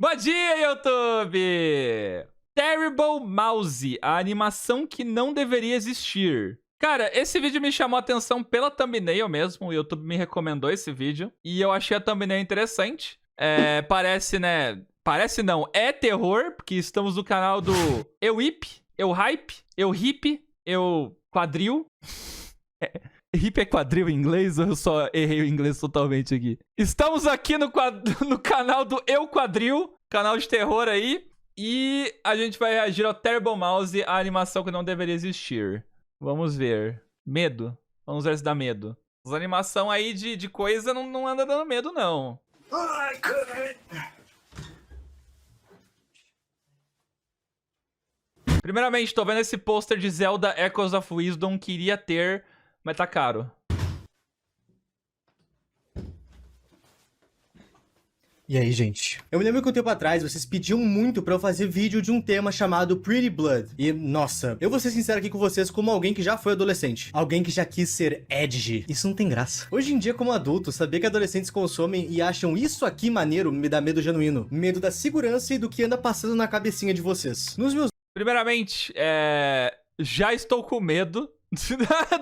Bom dia, YouTube! Terrible Mouse, a animação que não deveria existir. Cara, esse vídeo me chamou a atenção pela thumbnail mesmo. O YouTube me recomendou esse vídeo. E eu achei a thumbnail interessante. Parece, né? Parece não, é terror, porque estamos no canal do Euip, Euhype, Euhip, Euquadril. Hip é quadril em inglês ou eu só errei o inglês totalmente aqui? Estamos aqui no canal do Eu Quadril, canal de terror aí. E a gente vai reagir ao Terrible Mouse, a animação que não deveria existir. Vamos ver. Medo. Vamos ver se dá medo. As animação aí de coisa não anda dando medo, não. Primeiramente, tô vendo esse pôster de Zelda Echoes of Wisdom. Queria ter, mas tá caro. E aí, gente? Eu me lembro que um tempo atrás vocês pediam muito pra eu fazer vídeo de um tema chamado Pretty Blood. E, nossa, eu vou ser sincero aqui com vocês como alguém que já foi adolescente. Alguém que já quis ser edgy. Isso não tem graça. Hoje em dia, como adulto, saber que adolescentes consomem e acham isso aqui maneiro me dá medo genuíno. Medo da segurança e do que anda passando na cabecinha de vocês. Nos meus... Primeiramente, já estou com medo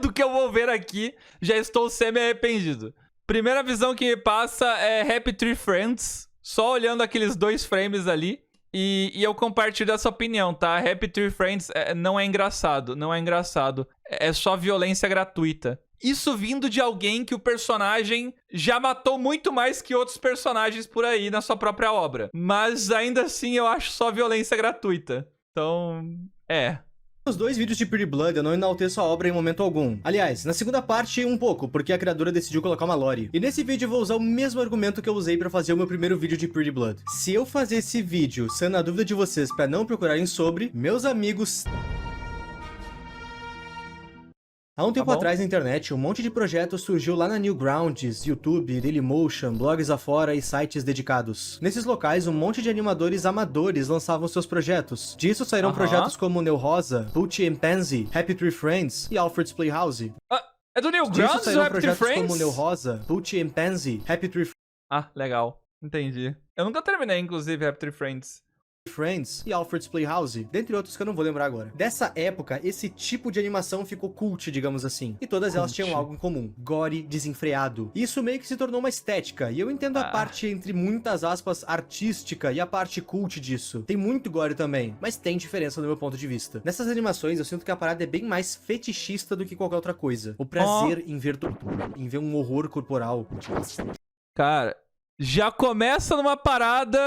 do que eu vou ver aqui. Já estou semi-arrependido. Primeira visão que me passa é Happy Tree Friends. Só olhando aqueles 2 frames ali. E eu compartilho essa opinião, tá? Happy Tree Friends não é engraçado. Não é engraçado. É só violência gratuita. Isso vindo de alguém que o personagem já matou muito mais que outros personagens por aí na sua própria obra. Mas ainda assim eu acho só violência gratuita. Então, Nos 2 vídeos de Pretty Blood eu não enalteço a obra em momento algum. Aliás, na segunda parte um pouco, porque a criadora decidiu colocar uma lore. E nesse vídeo eu vou usar o mesmo argumento que eu usei pra fazer o meu primeiro vídeo de Pretty Blood. Se eu fazer esse vídeo sendo a dúvida de vocês pra não procurarem sobre, meus amigos... Há um tempo atrás na internet, um monte de projetos surgiu lá na Newgrounds, YouTube, Dailymotion, blogs afora e sites dedicados. Nesses locais, um monte de animadores amadores lançavam seus projetos. Disso saíram projetos como Neo Rosa, Poochie and Pansy, Happy Tree Friends e Alfred's Playhouse. É do Newgrounds ou saíram Happy Tree projetos Friends? como Neo Rosa, Poochie and Pansy, Happy Tree Ah, legal. Entendi. Eu nunca terminei, inclusive, Happy Tree Friends. Friends e Alfred's Playhouse, dentre outros que eu não vou lembrar agora. Dessa época, esse tipo de animação ficou cult, digamos assim. E todas elas tinham algo em comum: gore desenfreado. Isso meio que se tornou uma estética, e eu entendo a parte, entre muitas aspas, artística e a parte cult disso. Tem muito gore também, mas tem diferença no meu ponto de vista. Nessas animações, eu sinto que a parada é bem mais fetichista do que qualquer outra coisa. O prazer em ver tortura, em ver um horror corporal. Cara, já começa numa parada...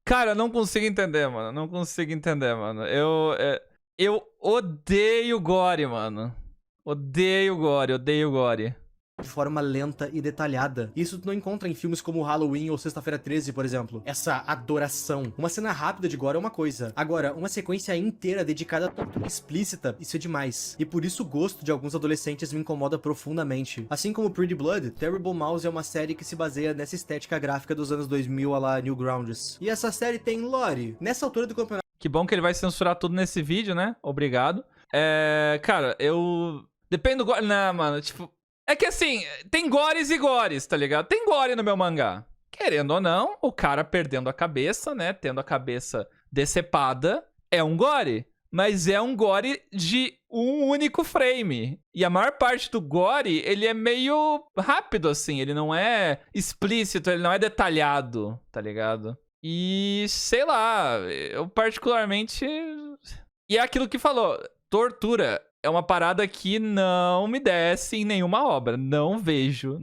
Cara, eu não consigo entender, mano. Não consigo entender, mano. Eu odeio gore, mano. Odeio gore. De forma lenta e detalhada. Isso tu não encontra em filmes como Halloween ou Sexta-feira 13, por exemplo. Essa adoração. Uma cena rápida de gore é uma coisa. Agora, uma sequência inteira dedicada a tortura explícita, isso é demais. E por isso o gosto de alguns adolescentes me incomoda profundamente. Assim como Pretty Blood, Terrible Mouse é uma série que se baseia nessa estética gráfica dos anos 2000 à la Newgrounds. E essa série tem lore. Nessa altura do campeonato... Que bom que ele vai censurar tudo nesse vídeo, né? Obrigado. Cara, depende do gore... Não, mano, tipo... É que assim, tem gores e gores, tá ligado? Tem gore no meu mangá. Querendo ou não, o cara perdendo a cabeça, né? Tendo a cabeça decepada, é um gore. Mas é um gore de um único frame. E a maior parte do gore, ele é meio rápido, assim. Ele não é explícito, ele não é detalhado, tá ligado? E, sei lá, eu particularmente... E é aquilo que falou, tortura... É uma parada que não me desce em nenhuma obra. Não vejo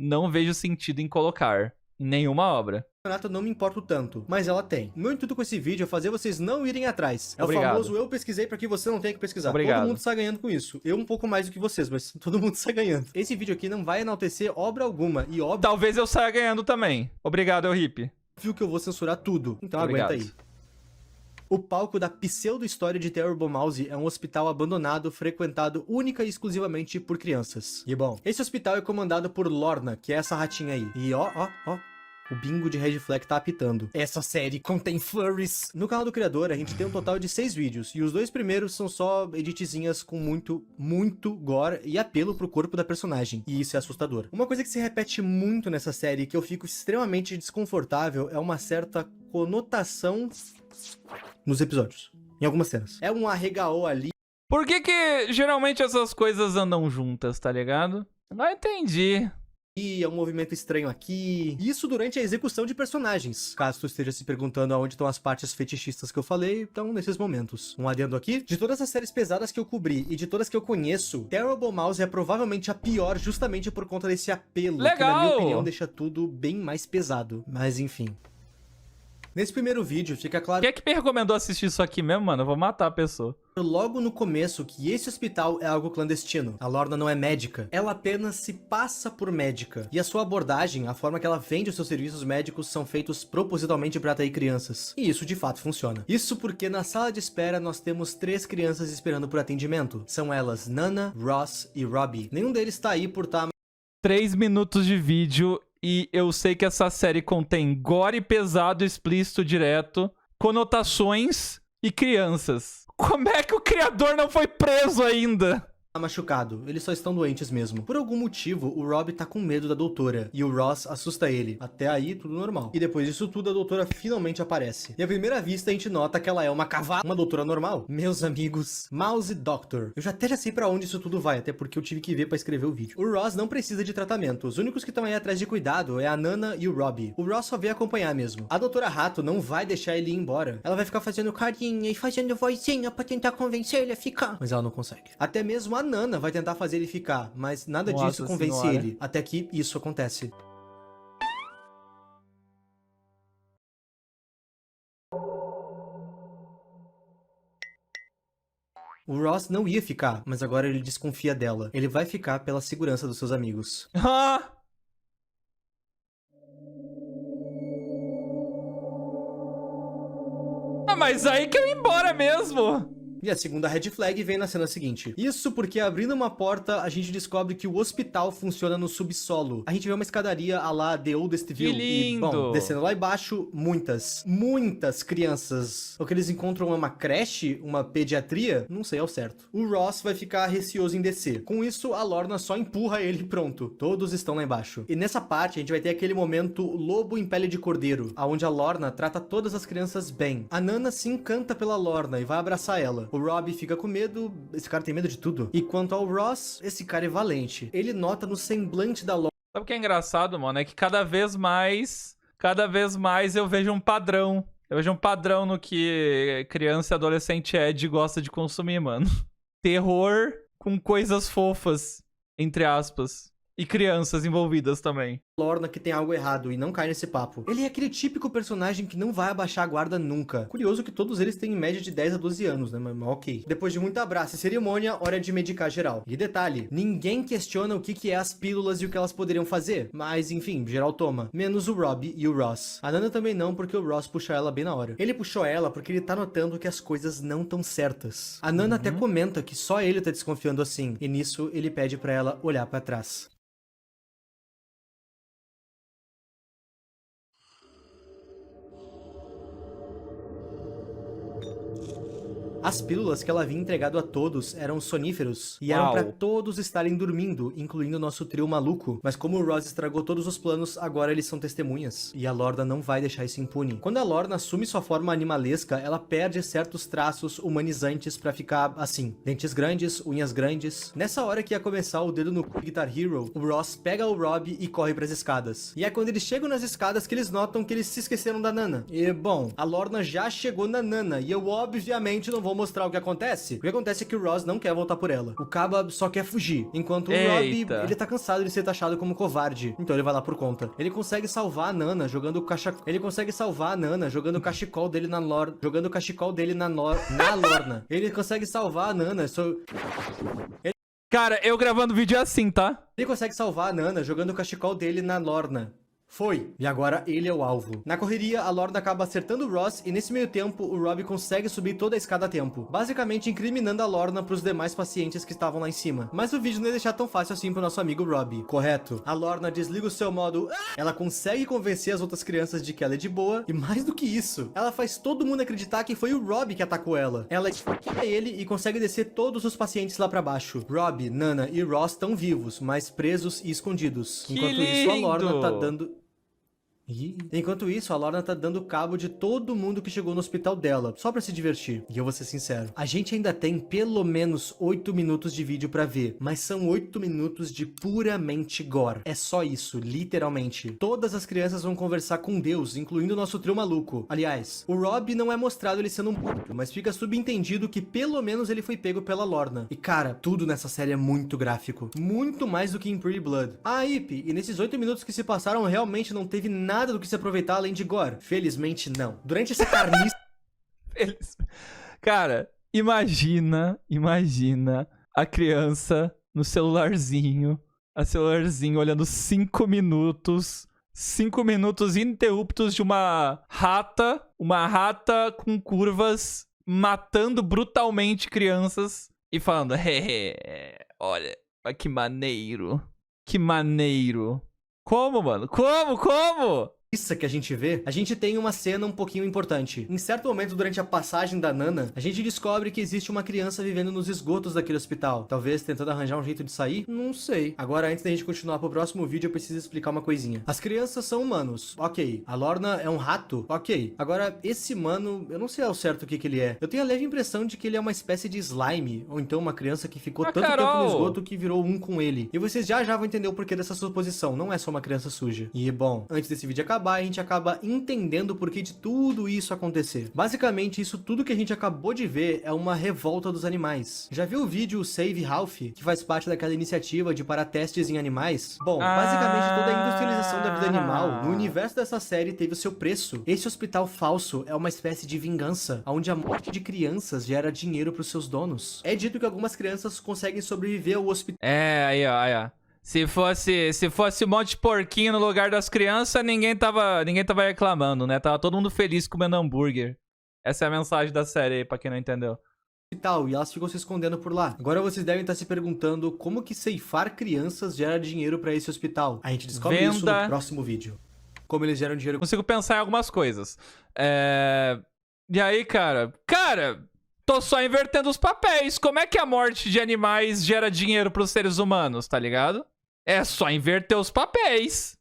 sentido em colocar em nenhuma obra. Eu não me importo tanto, mas ela tem. O meu intuito com esse vídeo é fazer vocês não irem atrás. É Obrigado. O famoso eu pesquisei pra que você não tenha que pesquisar. Obrigado. Todo mundo está ganhando com isso. Eu um pouco mais do que vocês, mas todo mundo está ganhando. Esse vídeo aqui não vai enaltecer obra alguma. E óbvio... Talvez eu saia ganhando também. Obrigado, Euhip. Viu que eu vou censurar tudo. Então Obrigado. Aguenta aí. O palco da pseudo-história de Terrible Mouse é um hospital abandonado frequentado única e exclusivamente por crianças. E bom, esse hospital é comandado por Lorna, que é essa ratinha aí. E ó, O bingo de Red Flag tá apitando. Essa série contém furries. No canal do criador, a gente tem um total de 6 vídeos. E os 2 primeiros são só editzinhas com muito gore e apelo pro corpo da personagem. E isso é assustador. Uma coisa que se repete muito nessa série, que eu fico extremamente desconfortável, é uma certa conotação nos episódios. Em algumas cenas. É um arregaô ali. Por que geralmente essas coisas andam juntas, tá ligado? Não entendi. É um movimento estranho aqui. Isso durante a execução de personagens. Caso tu esteja se perguntando aonde estão as partes fetichistas que eu falei, então nesses momentos. Um adendo aqui. De todas as séries pesadas que eu cobri e de todas que eu conheço, Terrible Mouse é provavelmente a pior justamente por conta desse apelo. Legal! Que na minha opinião deixa tudo bem mais pesado. Mas enfim. Nesse primeiro vídeo fica claro... Quem é que me recomendou assistir isso aqui mesmo, mano? Eu vou matar a pessoa. Logo no começo que esse hospital é algo clandestino. A Lorna não é médica. Ela apenas se passa por médica. E a sua abordagem, a forma que ela vende os seus serviços médicos são feitos propositalmente para atrair crianças. E isso de fato funciona. Isso porque na sala de espera nós temos 3 crianças esperando por atendimento. São elas Nana, Ross e Robbie. Nenhum deles tá aí por estar... 3 minutos de vídeo e eu sei que essa série contém gore pesado, explícito, direto, conotações e crianças. Como é que o criador não foi preso ainda? machucado, eles só estão doentes mesmo. Por algum motivo, o Rob tá com medo da doutora, e o Ross assusta ele. Até aí, tudo normal. E depois disso tudo, a doutora finalmente aparece. E à primeira vista, a gente nota que ela é uma uma doutora normal. Meus amigos, Mouse Doctor. Eu já sei pra onde isso tudo vai, até porque eu tive que ver pra escrever o vídeo. O Ross não precisa de tratamento. Os únicos que estão aí atrás de cuidado é a Nana e o Robbie. O Ross só veio acompanhar mesmo. A doutora Rato não vai deixar ele ir embora. Ela vai ficar fazendo carinha e fazendo vozinha pra tentar convencer ele a ficar. Mas ela não consegue. Até mesmo a Nana vai tentar fazer ele ficar, mas nada disso convence ele. Até que isso acontece. O Ross não ia ficar, mas agora ele desconfia dela. Ele vai ficar pela segurança dos seus amigos. Ah! Mas aí que eu ia embora mesmo! E a segunda red flag vem na cena seguinte. Isso porque abrindo uma porta, a gente descobre que o hospital funciona no subsolo. A gente vê uma escadaria a lá The Oldest View. Que lindo! E, bom, descendo lá embaixo, muitas crianças. O que eles encontram é uma creche? Uma pediatria? Não sei ao certo. O Ross vai ficar receoso em descer. Com isso, a Lorna só empurra ele e pronto. Todos estão lá embaixo. E nessa parte, a gente vai ter aquele momento lobo em pele de cordeiro, onde a Lorna trata todas as crianças bem. A Nana se encanta pela Lorna e vai abraçar ela. O Robbie fica com medo, esse cara tem medo de tudo. E quanto ao Ross, esse cara é valente. Ele nota no semblante da Lorna. Sabe o que é engraçado, mano? É que cada vez mais eu vejo um padrão. Eu vejo um padrão no que criança e adolescente Ed gosta de consumir, mano. Terror com coisas fofas, entre aspas. E crianças envolvidas também. Lorna que tem algo errado e não cai nesse papo. Ele é aquele típico personagem que não vai abaixar a guarda nunca. Curioso que todos eles têm em média de 10 a 12 anos, né? Mas ok. Depois de muito abraço e cerimônia, hora de medicar geral. E detalhe, ninguém questiona o que é as pílulas e o que elas poderiam fazer. Mas enfim, geral toma. Menos o Robbie e o Ross. A Nana também não, porque o Ross puxa ela bem na hora. Ele puxou ela porque ele tá notando que as coisas não estão certas. A Nana até comenta que só ele tá desconfiando assim. E nisso, ele pede pra ela olhar pra trás. As pílulas que ela havia entregado a todos eram soníferos e eram pra todos estarem dormindo, incluindo o nosso trio maluco. Mas como o Ross estragou todos os planos, agora eles são testemunhas. E a Lorna não vai deixar isso impune. Quando a Lorna assume sua forma animalesca, ela perde certos traços humanizantes pra ficar assim. Dentes grandes, unhas grandes. Nessa hora que ia começar o dedo no Guitar Hero, o Ross pega o Robbie e corre pras escadas. E é quando eles chegam nas escadas que eles notam que eles se esqueceram da Nana. E bom, a Lorna já chegou na Nana e eu obviamente não vou mostrar o que acontece. O que acontece é que o Ross não quer voltar por ela. O Caba só quer fugir, enquanto o Robbie, ele tá cansado de ser taxado como covarde. Então ele vai lá por conta. Ele consegue salvar a Nana jogando o cachecol dele na Lorna. Ele consegue salvar a Nana. Cara, eu gravando vídeo é assim, tá? Ele consegue salvar a Nana jogando o cachecol dele na Lorna. Foi, e agora ele é o alvo. Na correria, a Lorna acaba acertando o Ross e nesse meio tempo, o Robbie consegue subir toda a escada a tempo, basicamente incriminando a Lorna pros demais pacientes que estavam lá em cima. Mas o vídeo não ia deixar tão fácil assim pro nosso amigo Robbie, correto? A Lorna desliga o seu modo ela consegue convencer as outras crianças de que ela é de boa, e mais do que isso, ela faz todo mundo acreditar que foi o Robbie que atacou ela. Ela esfaqueia ele e consegue descer todos os pacientes lá pra baixo. Robbie, Nana e Ross estão vivos, mas presos e escondidos. Enquanto isso, a Lorna tá dando... Enquanto isso, a Lorna tá dando cabo de todo mundo que chegou no hospital dela, só pra se divertir. E eu vou ser sincero, a gente ainda tem pelo menos 8 minutos de vídeo pra ver, mas são 8 minutos de puramente gore. É só isso, literalmente. Todas as crianças vão conversar com Deus, incluindo o nosso trio maluco. Aliás, o Robbie não é mostrado ele sendo morto, mas fica subentendido que pelo menos ele foi pego pela Lorna. E cara, tudo nessa série é muito gráfico. Muito mais do que em Pretty Blood. Ah, Ip, e nesses 8 minutos que se passaram realmente não teve nada do que se aproveitar além de gore? Felizmente não. Durante essa carniça... Cara, imagina a criança no celularzinho, olhando 5 minutos ininterruptos de uma rata com curvas, matando brutalmente crianças e falando, olha, que maneiro. Como, mano? Como? Isso que a gente tem uma cena um pouquinho importante. Em certo momento, durante a passagem da Nana, a gente descobre que existe uma criança vivendo nos esgotos daquele hospital. Talvez tentando arranjar um jeito de sair? Não sei. Agora, antes da gente continuar pro próximo vídeo, eu preciso explicar uma coisinha. As crianças são humanos. Ok. A Lorna é um rato? Ok. Agora, esse mano, eu não sei ao certo o que ele é. Eu tenho a leve impressão de que ele é uma espécie de slime, ou então uma criança que ficou tanto tempo no esgoto que virou um com ele. E vocês já vão entender o porquê dessa suposição. Não é só uma criança suja. E, bom, antes desse vídeo acabar, a gente acaba entendendo o porquê de tudo isso acontecer. Basicamente, isso tudo que a gente acabou de ver é uma revolta dos animais. Já viu o vídeo Save Ralph, que faz parte daquela iniciativa de parar testes em animais? Bom, basicamente toda a industrialização da vida animal no universo dessa série teve o seu preço. Esse hospital falso é uma espécie de vingança, onde a morte de crianças gera dinheiro para os seus donos. É dito que algumas crianças conseguem sobreviver ao hospital. Aí, ó. Se fosse um monte de porquinho no lugar das crianças, ninguém tava reclamando, né? Tava todo mundo feliz comendo hambúrguer. Essa é a mensagem da série aí, pra quem não entendeu. E elas ficam se escondendo por lá. Agora vocês devem estar se perguntando como que ceifar crianças gera dinheiro pra esse hospital. A gente descobre isso no próximo vídeo. Como eles geram dinheiro. Consigo pensar em algumas coisas. E aí, cara, tô só invertendo os papéis. Como é que a morte de animais gera dinheiro pros seres humanos, tá ligado? É só inverter os papéis.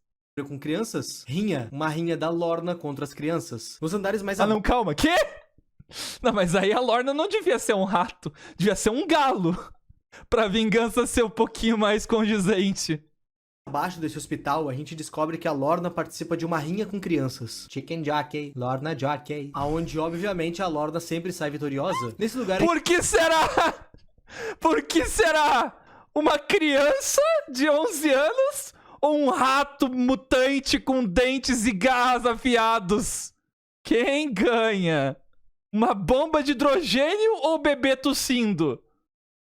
Com crianças? Uma rinha da Lorna contra as crianças. Nos andares mais... não, calma, quê? Não, mas aí a Lorna não devia ser um rato. Devia ser um galo. Pra vingança ser um pouquinho mais condizente. Abaixo desse hospital, a gente descobre que a Lorna participa de uma rinha com crianças. Chicken Jockey, Lorna Jockey. Aonde, obviamente, a Lorna sempre sai vitoriosa. Nesse lugar... Por que será? Uma criança de 11 anos ou um rato mutante com dentes e garras afiados? Quem ganha? Uma bomba de hidrogênio ou o bebê tossindo?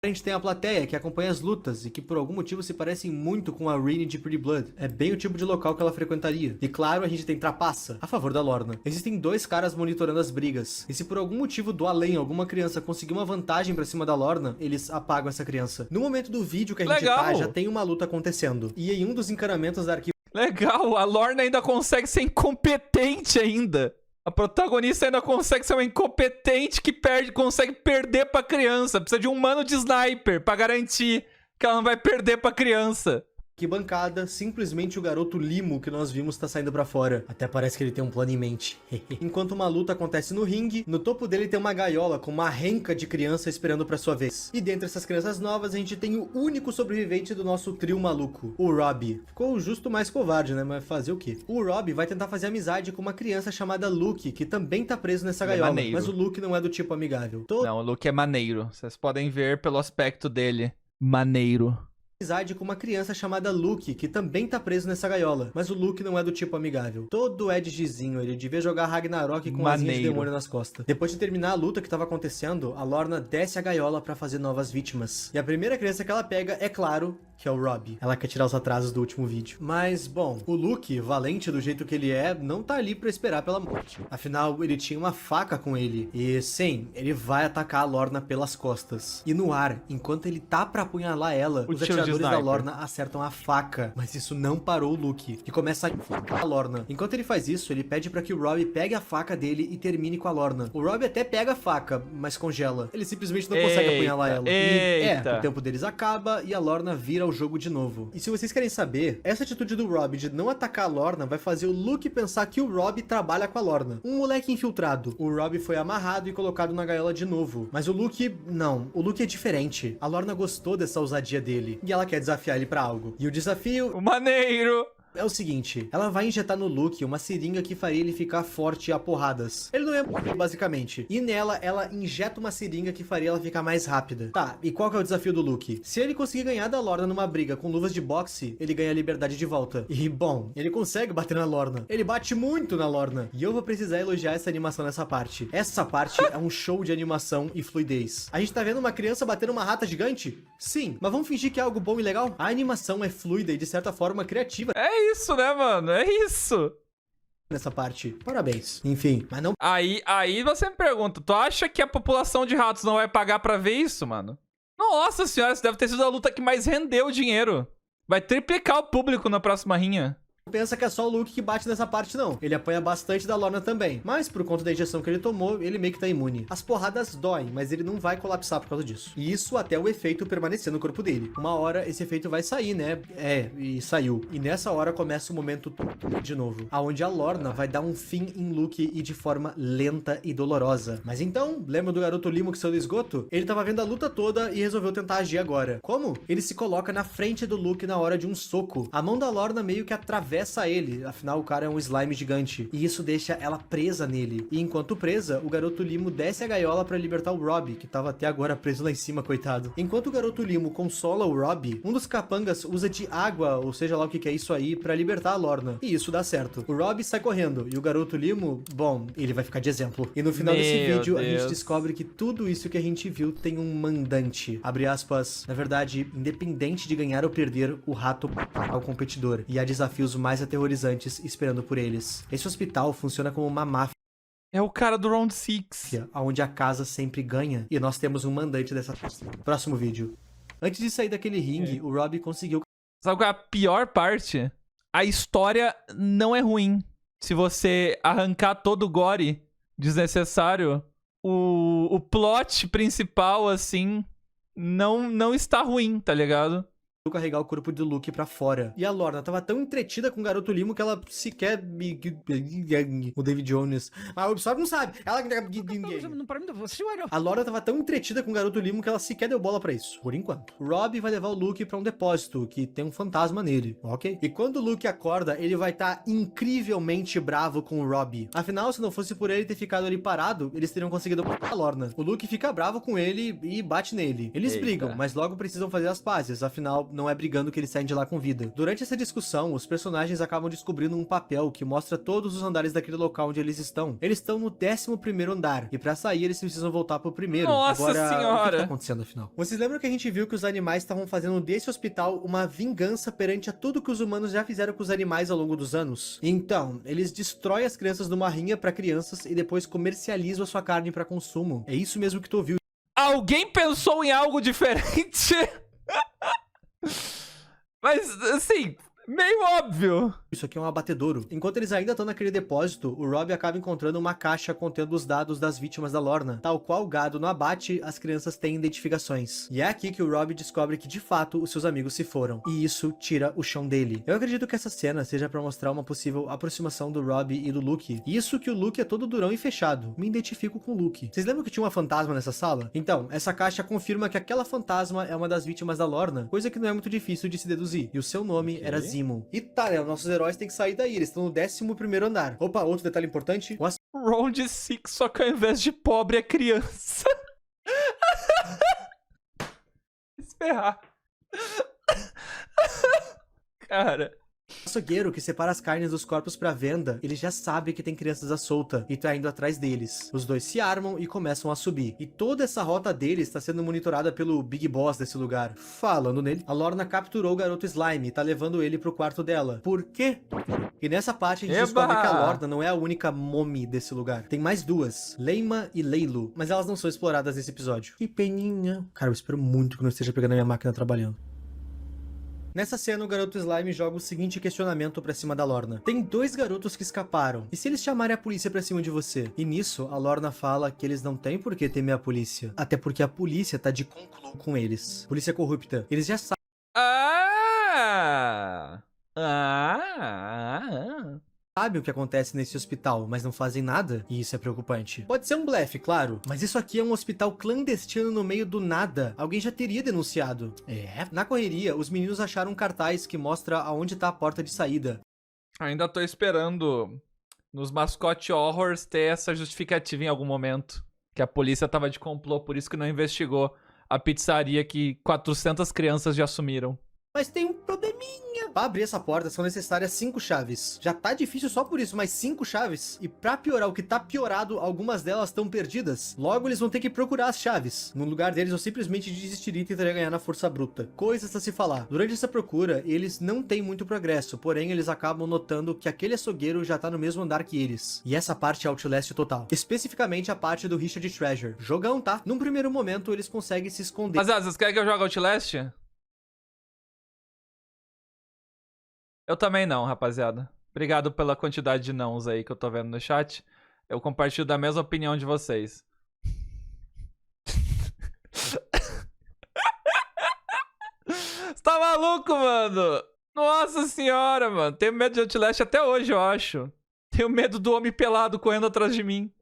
A gente tem a plateia que acompanha as lutas e que por algum motivo se parecem muito com a Rini de Pretty Blood. É bem o tipo de local que ela frequentaria. E claro, a gente tem trapaça a favor da Lorna. Existem 2 caras monitorando as brigas. E se por algum motivo do além alguma criança conseguir uma vantagem pra cima da Lorna, eles apagam essa criança. No momento do vídeo que a gente tá, já tem uma luta acontecendo. E em um dos encanamentos da arquivo... Legal, a Lorna ainda consegue ser incompetente ainda. A protagonista ainda consegue ser uma incompetente que consegue perder pra criança. Precisa de um mano de sniper pra garantir que ela não vai perder pra criança. Que bancada, simplesmente o garoto limo que nós vimos tá saindo pra fora. Até parece que ele tem um plano em mente. Enquanto uma luta acontece no ringue, no topo dele tem uma gaiola com uma renca de criança esperando pra sua vez. E dentre essas crianças novas, a gente tem o único sobrevivente do nosso trio maluco, o Robbie. Ficou justo mais covarde, né? Mas fazer o quê? O Robbie vai tentar fazer amizade com uma criança chamada Luke, que também tá preso nessa gaiola. Mas o Luke não é do tipo amigável. Não, o Luke é maneiro. Vocês podem ver pelo aspecto dele. Maneiro. Amizade com uma criança chamada Luke, que também tá preso nessa gaiola, mas o Luke não é do tipo amigável. Todo edgyzinho, ele devia jogar Ragnarok com asinhas de demônio nas costas. Depois de terminar a luta que tava acontecendo, a Lorna desce a gaiola pra fazer novas vítimas. E a primeira criança que ela pega, é claro, que é o Robbie. Ela quer tirar os atrasos do último vídeo. Mas, bom, o Luke, valente do jeito que ele é, não tá ali pra esperar pela morte. Afinal, ele tinha uma faca com ele. E, sim, ele vai atacar a Lorna pelas costas. E no ar, enquanto ele tá pra apunhalar ela, os atiradores da Lorna acertam a faca. Mas isso não parou o Luke, que começa a enforcar a Lorna. Enquanto ele faz isso, ele pede pra que o Robbie pegue a faca dele e termine com a Lorna. O Robbie até pega a faca, mas congela. Ele simplesmente não consegue apunhalar ela. O tempo deles acaba e a Lorna vira o jogo de novo. E se vocês querem saber, essa atitude do Robbie de não atacar a Lorna vai fazer o Luke pensar que o Robbie trabalha com a Lorna. Um moleque infiltrado. O Robbie foi amarrado e colocado na gaiola de novo. Mas o Luke, não. O Luke é diferente. A Lorna gostou dessa ousadia dele e ela quer desafiar ele pra algo. E o desafio... O maneiro! É o seguinte, ela vai injetar no Luke uma seringa que faria ele ficar forte a porradas. Ele não ia morrer, basicamente. E nela, ela injeta uma seringa que faria ela ficar mais rápida. Tá, e qual que é o desafio do Luke? Se ele conseguir ganhar da Lorna numa briga com luvas de boxe, ele ganha a liberdade de volta. E, bom, ele consegue bater na Lorna. Ele bate muito na Lorna. E eu vou precisar elogiar essa animação nessa parte. Essa parte é um show de animação e fluidez. A gente tá vendo uma criança batendo uma rata gigante? Sim, mas vamos fingir que é algo bom e legal? A animação é fluida e, de certa forma, criativa. É isso, né, mano? É isso. Nessa parte. Parabéns. Enfim, mas não... Aí você me pergunta, tu acha que a população de ratos não vai pagar pra ver isso, mano? Nossa senhora, isso deve ter sido a luta que mais rendeu dinheiro. Vai triplicar o público na próxima rinha. Pensa que é só o Luke que bate nessa parte, não. Ele apanha bastante da Lorna também. Mas, por conta da injeção que ele tomou, ele meio que tá imune. As porradas doem, mas ele não vai colapsar por causa disso. E isso até o efeito permanecer no corpo dele. Uma hora, esse efeito vai sair, né? E saiu. E nessa hora começa o momento de novo. Aonde a Lorna vai dar um fim em Luke e de forma lenta e dolorosa. Mas então, lembra do garoto Limo que saiu do esgoto? Ele tava vendo a luta toda e resolveu tentar agir agora. Como? Ele se coloca na frente do Luke na hora de um soco. A mão da Lorna meio que atravessa ele, afinal o cara é um slime gigante, e isso deixa ela presa nele. E enquanto presa, o garoto Limo desce a gaiola pra libertar o Robbie, que tava até agora preso lá em cima, coitado. Enquanto o garoto Limo consola o Robbie, um dos capangas usa de água, ou seja lá o que é isso aí, pra libertar a Lorna. E isso dá certo. O Robbie sai correndo, e o garoto Limo, bom, ele vai ficar de exemplo. E no final desse vídeo, a gente descobre que tudo isso que a gente viu tem um mandante. Abre aspas, na verdade, independente de ganhar ou perder, o rato é o competidor. E há desafios mais aterrorizantes esperando por eles. Esse hospital funciona como uma máfia. É o cara do Round 6. Onde a casa sempre ganha. E nós temos um mandante dessa... Próximo vídeo. Antes de sair daquele ringue, o Robbie conseguiu... Sabe qual é a pior parte? A história não é ruim. Se você arrancar todo o gore desnecessário, o plot principal, assim, não está ruim, tá ligado? Carregar o corpo do Luke pra fora. E a Lorna tava tão entretida com o garoto Limo que ela sequer... O David Jones. Mas o Ubisoft não sabe. Ela... A Lorna tava tão entretida com o garoto Limo que ela sequer deu bola pra isso. Por enquanto. O Robbie vai levar o Luke pra um depósito, que tem um fantasma nele. Ok? E quando o Luke acorda, ele vai estar incrivelmente bravo com o Robbie. Afinal, se não fosse por ele ter ficado ali parado, eles teriam conseguido matar a Lorna. O Luke fica bravo com ele e bate nele. Eles brigam, mas logo precisam fazer as pazes. Afinal, não é brigando que eles saem de lá com vida. Durante essa discussão, os personagens acabam descobrindo um papel que mostra todos os andares daquele local onde eles estão. Eles estão no 11º andar, e pra sair eles precisam voltar pro primeiro. Nossa Agora, senhora! o que tá acontecendo afinal? Vocês lembram que a gente viu que os animais estavam fazendo desse hospital uma vingança perante a tudo que os humanos já fizeram com os animais ao longo dos anos? Então, eles destroem as crianças numa rinha pra crianças e depois comercializam a sua carne pra consumo. É isso mesmo que tu ouviu. Alguém pensou em algo diferente? Mas, assim, meio óbvio. Isso aqui é um abatedouro. Enquanto eles ainda estão naquele depósito, o Robbie acaba encontrando uma caixa contendo os dados das vítimas da Lorna. Tal qual o gado no abate, as crianças têm identificações. E é aqui que o Robbie descobre que de fato os seus amigos se foram. E isso tira o chão dele. Eu acredito que essa cena seja pra mostrar uma possível aproximação do Robbie e do Luke. Isso que o Luke é todo durão e fechado. Me identifico com o Luke. Vocês lembram que tinha uma fantasma nessa sala? Então, essa caixa confirma que aquela fantasma é uma das vítimas da Lorna, coisa que não é muito difícil de se deduzir. E o seu nome era Zimo. E tá, né? Os nossos heróis têm que sair daí. Eles estão no 11º andar. Opa, outro detalhe importante. Round 6, só que ao invés de pobre é criança. Esperar. Cara. açougueiro que separa as carnes dos corpos pra venda, ele já sabe que tem crianças à solta e tá indo atrás deles. Os dois se armam e começam a subir. E toda essa rota deles está sendo monitorada pelo Big Boss desse lugar. Falando nele, a Lorna capturou o garoto Slime e tá levando ele pro quarto dela. Por quê? E nessa parte a gente descobre que a Lorna não é a única mommy desse lugar. Tem mais duas, Leima e Leilu, mas elas não são exploradas nesse episódio. Que peninha. Cara, eu espero muito que não esteja pegando a minha máquina trabalhando. Nessa cena, o garoto Slime joga o seguinte questionamento pra cima da Lorna. Tem dois garotos que escaparam. E se eles chamarem a polícia pra cima de você? E nisso, a Lorna fala que eles não têm por que temer a polícia. Até porque a polícia tá de conclu com eles. Polícia corrupta. Eles já sabem. Sabem o que acontece nesse hospital, mas não fazem nada, e isso é preocupante. Pode ser um blefe, claro, mas isso aqui é um hospital clandestino no meio do nada. Alguém já teria denunciado. Na correria, os meninos acharam um cartaz que mostra aonde tá a porta de saída. Ainda tô esperando nos Mascote Horrors ter essa justificativa em algum momento. Que a polícia tava de complô, por isso que não investigou a pizzaria que 400 crianças já assumiram. Mas tem um probleminha. Pra abrir essa porta são necessárias 5 chaves. Já tá difícil só por isso, mas 5 chaves. E pra piorar o que tá piorado, algumas delas estão perdidas. Logo eles vão ter que procurar as chaves. No lugar deles eu simplesmente desistiria e tentaria ganhar na força bruta. Coisas a se falar. Durante essa procura, eles não têm muito progresso. Porém, eles acabam notando que aquele açougueiro já tá no mesmo andar que eles. E essa parte é Outlast total. Especificamente a parte do Richard Treasure. Jogão, tá? Num primeiro momento, eles conseguem se esconder. Mas vocês querem que eu jogue Outlast? Eu também não, rapaziada. Obrigado pela quantidade de nãos aí que eu tô vendo no chat. Eu compartilho da mesma opinião de vocês. Você tá maluco, mano? Nossa senhora, mano. Tenho medo de Outlast até hoje, eu acho. Tenho medo do homem pelado correndo atrás de mim.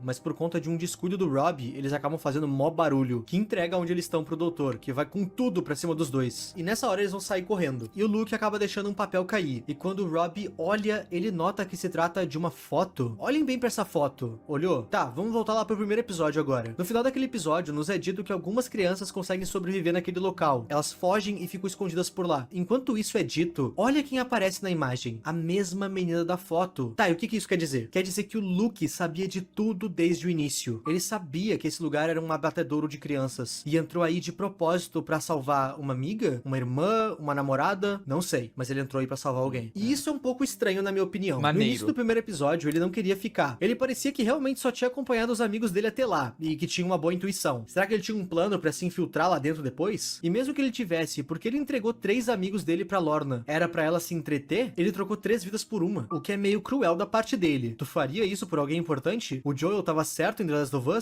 Mas por conta de um descuido do Rob, eles acabam fazendo mó barulho, que entrega onde eles estão pro doutor, que vai com tudo pra cima dos dois. E nessa hora eles vão sair correndo. E o Luke acaba deixando um papel cair. E quando o Rob olha, ele nota que se trata de uma foto. Olhem bem pra essa foto. Olhou? Tá, vamos voltar lá pro primeiro episódio agora. No final daquele episódio, nos é dito que algumas crianças conseguem sobreviver naquele local. Elas fogem e ficam escondidas por lá. Enquanto isso é dito, olha quem aparece na imagem. A mesma menina da foto. Tá, e o que isso quer dizer? Quer dizer que o Luke sabia de tudo desde o início. Ele sabia que esse lugar era um abatedouro de crianças e entrou aí de propósito pra salvar uma amiga, uma irmã, uma namorada, não sei, mas ele entrou aí pra salvar alguém. E isso é um pouco estranho na minha opinião. Maneiro. No início do primeiro episódio, ele não queria ficar. Ele parecia que realmente só tinha acompanhado os amigos dele até lá e que tinha uma boa intuição. Será que ele tinha um plano pra se infiltrar lá dentro depois? E mesmo que ele tivesse, porque ele entregou 3 amigos dele pra Lorna, era pra ela se entreter? Ele trocou 3 vidas por uma, o que é meio cruel da parte dele. Tu faria isso por alguém importante? O Joel tava certo em The Last of Us?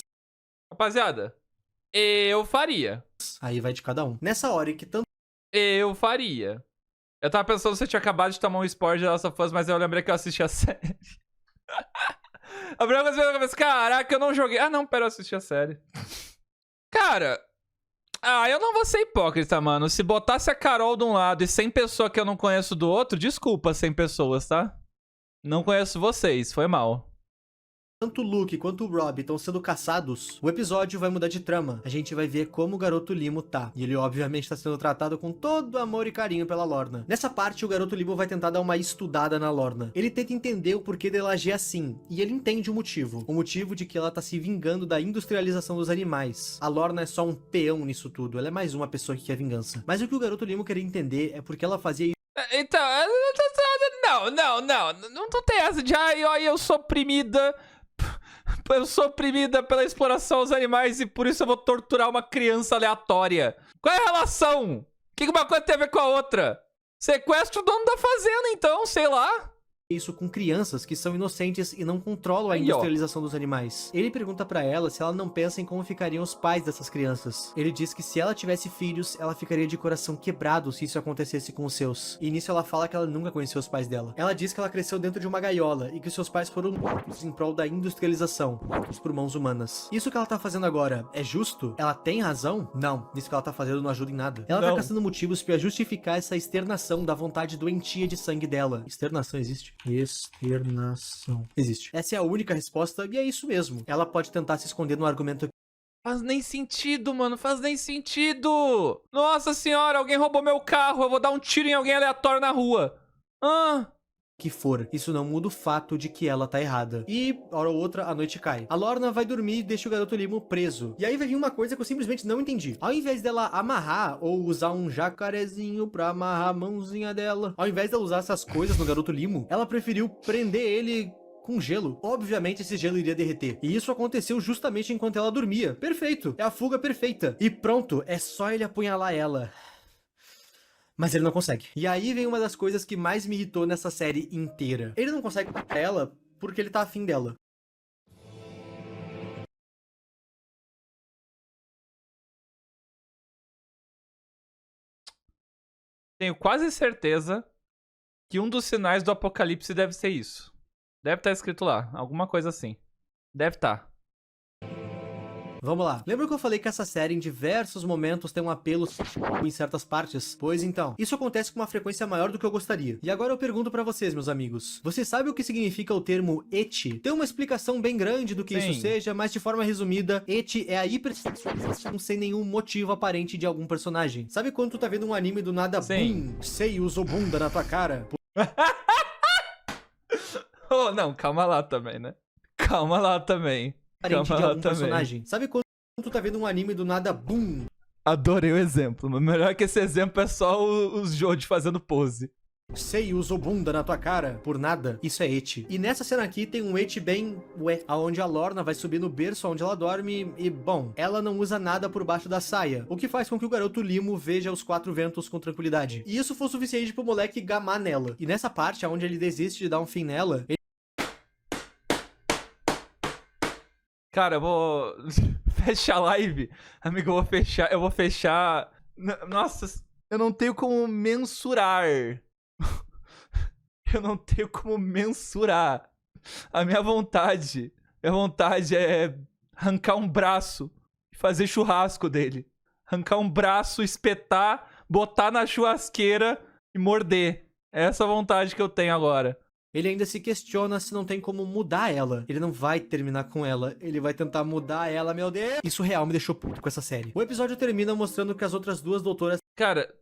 Rapaziada, eu faria. Aí vai de cada um. Nessa hora que tanto Eu faria. Eu tava pensando se você tinha acabado de tomar um spoiler de The Last of Us, mas eu lembrei que eu assisti a série. A primeira coisa que eu pensei, caraca, eu não joguei. Ah, não, pera, eu assisti a série. Cara, eu não vou ser hipócrita, mano. Se botasse a Carol de um lado e 100 pessoas que eu não conheço do outro, desculpa 100 pessoas, tá? Não conheço vocês, foi mal. tanto o Luke quanto o Rob estão sendo caçados, o episódio vai mudar de trama. A gente vai ver como o garoto Limo tá. E ele obviamente tá sendo tratado com todo amor e carinho pela Lorna. Nessa parte, o garoto Limo vai tentar dar uma estudada na Lorna. Ele tenta entender o porquê dela agir assim. E ele entende o motivo. O motivo de que ela tá se vingando da industrialização dos animais. A Lorna é só um peão nisso tudo. Ela é mais uma pessoa que quer vingança. Mas o que o garoto Limo queria entender é porque ela fazia isso. Então, não tem essa de, eu sou oprimida. Eu sou oprimida pela exploração dos animais e por isso eu vou torturar uma criança aleatória. Qual é a relação? O que uma coisa tem a ver com a outra? Sequestra o dono da fazenda, então, sei lá. Isso com crianças que são inocentes e não controlam a industrialização dos animais. Ele pergunta pra ela se ela não pensa em como ficariam os pais dessas crianças. Ele diz que se ela tivesse filhos, ela ficaria de coração quebrado se isso acontecesse com os seus. E nisso ela fala que ela nunca conheceu os pais dela. Ela diz que ela cresceu dentro de uma gaiola e que seus pais foram mortos em prol da industrialização, mortos por mãos humanas. Isso que ela tá fazendo agora é justo? Ela tem razão? Não, isso que ela tá fazendo não ajuda em nada. Ela tá caçando motivos pra justificar essa externação da vontade doentia de sangue dela. Externação existe? Externação. Existe. Essa é a única resposta e é isso mesmo. Ela pode tentar se esconder no argumento. Faz nem sentido, mano. Faz nem sentido. Nossa senhora, alguém roubou meu carro. Eu vou dar um tiro em alguém aleatório na rua. Ah, que for, isso não muda o fato de que ela tá errada. E, hora ou outra, a noite cai. A Lorna vai dormir e deixa o garoto Limo preso. E aí vai vir uma coisa que eu simplesmente não entendi. Ao invés dela amarrar ou usar um jacarezinho pra amarrar a mãozinha dela, ao invés dela usar essas coisas no garoto Limo, ela preferiu prender ele com gelo. Obviamente esse gelo iria derreter. E isso aconteceu justamente enquanto ela dormia. Perfeito. É a fuga perfeita. E pronto, é só ele apunhalar ela. Mas ele não consegue. E aí vem uma das coisas que mais me irritou nessa série inteira. Ele não consegue matar ela porque ele tá afim dela. tenho quase certeza que um dos sinais do apocalipse deve ser isso. Deve estar escrito lá, alguma coisa assim. Deve estar. Vamos lá. Lembra que eu falei que essa série em diversos momentos tem um apelo em certas partes? Pois então, isso acontece com uma frequência maior do que eu gostaria. E agora eu pergunto pra vocês, meus amigos. Vocês sabem o que significa o termo eti? Tem uma explicação bem grande do que Sim. isso seja, mas de forma resumida, eti é a hipersexualização sem nenhum motivo aparente de algum personagem. Sabe quando tu tá vendo um anime do nada, Sim. bum, sei, usou bunda na tua cara? Oh, não, calma lá também, né? Calma lá também. Aparente Calma de lá algum também. personagem. Sabe quando tu tá vendo um anime do nada, bum, Adorei o exemplo, mas melhor que esse exemplo é só os Joji fazendo pose. sei, usou bunda na tua cara por nada, isso é eti. E nessa cena aqui tem um eti bem ué, aonde a Lorna vai subir no berço onde ela dorme e, bom, ela não usa nada por baixo da saia, o que faz com que o garoto Limo veja os quatro ventos com tranquilidade. E isso foi o suficiente pro moleque gamar nela. E nessa parte, onde ele desiste de dar um fim nela, ele... Cara, eu vou fechar a live. Amigo, eu vou fechar. Nossa, eu não tenho como mensurar. Eu não tenho como mensurar. A minha vontade é arrancar um braço e fazer churrasco dele. Arrancar um braço, espetar, botar na churrasqueira e morder. É essa a vontade que eu tenho agora. ele ainda se questiona se não tem como mudar ela. Ele não vai terminar com ela, ele vai tentar mudar ela, meu Deus. Isso real me deixou puto com essa série. O episódio termina mostrando que as outras duas doutoras... Cara.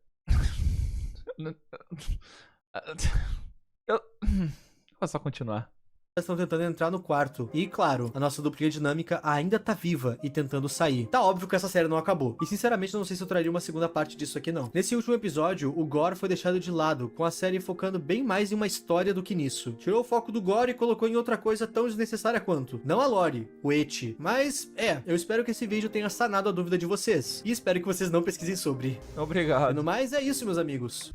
Eu vou só continuar. estão tentando entrar no quarto. E, claro, a nossa duplinha dinâmica ainda tá viva e tentando sair. Tá óbvio que essa série não acabou. E, sinceramente, não sei se eu traria uma segunda parte disso aqui, não. Nesse último episódio, o gore foi deixado de lado, com a série focando bem mais em uma história do que nisso. Tirou o foco do gore e colocou em outra coisa tão desnecessária quanto. Não a lore, o eti. Mas, eu espero que esse vídeo tenha sanado a dúvida de vocês. E espero que vocês não pesquisem sobre. Obrigado. No mais, é isso, meus amigos.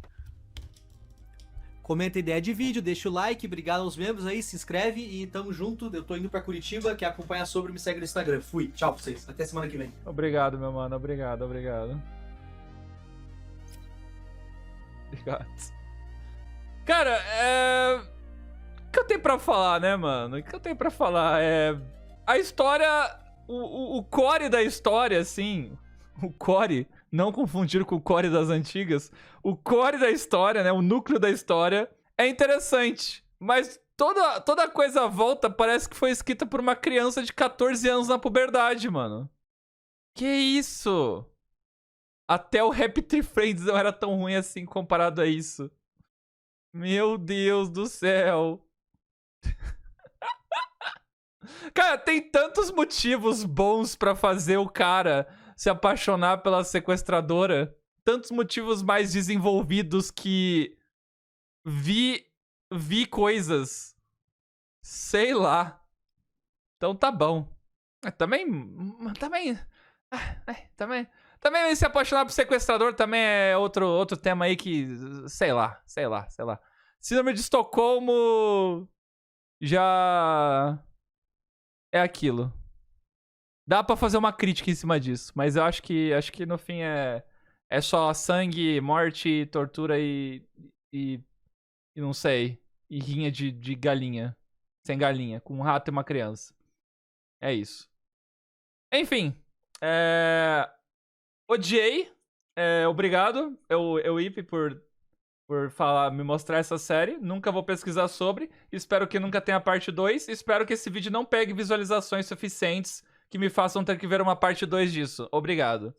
Comenta a ideia de vídeo, deixa o like, obrigado aos membros aí, se inscreve e tamo junto. Eu tô indo pra Curitiba, quer acompanhar sobre, me segue no Instagram. Fui, tchau pra vocês, até semana que vem. Obrigado, meu mano, obrigado. Obrigado. Cara, o que eu tenho pra falar, né, mano? O que eu tenho pra falar é... A história... O core da história, assim... O core... Não confundir com o core das antigas. O core da história, né? O núcleo da história é interessante. Mas toda coisa à volta parece que foi escrita por uma criança de 14 anos na puberdade, mano. Que isso? Até o Happy Tree Friends não era tão ruim assim comparado a isso. Meu Deus do céu. Cara, tem tantos motivos bons pra fazer o cara se apaixonar pela sequestradora. Tantos motivos mais desenvolvidos que vi coisas. Sei lá. Então tá bom. Também se apaixonar por sequestrador também é outro tema aí que... Sei lá. Síndrome de Estocolmo já é aquilo. Dá pra fazer uma crítica em cima disso, mas eu acho que no fim é só sangue, morte, tortura e não sei, e rinha de galinha, sem galinha, com um rato e uma criança. É isso. Enfim, odiei, obrigado, eu Ip por me mostrar essa série. Nunca vou pesquisar sobre. Espero que nunca tenha parte 2. Espero que esse vídeo não pegue visualizações suficientes que me façam ter que ver uma parte 2 disso. Obrigado.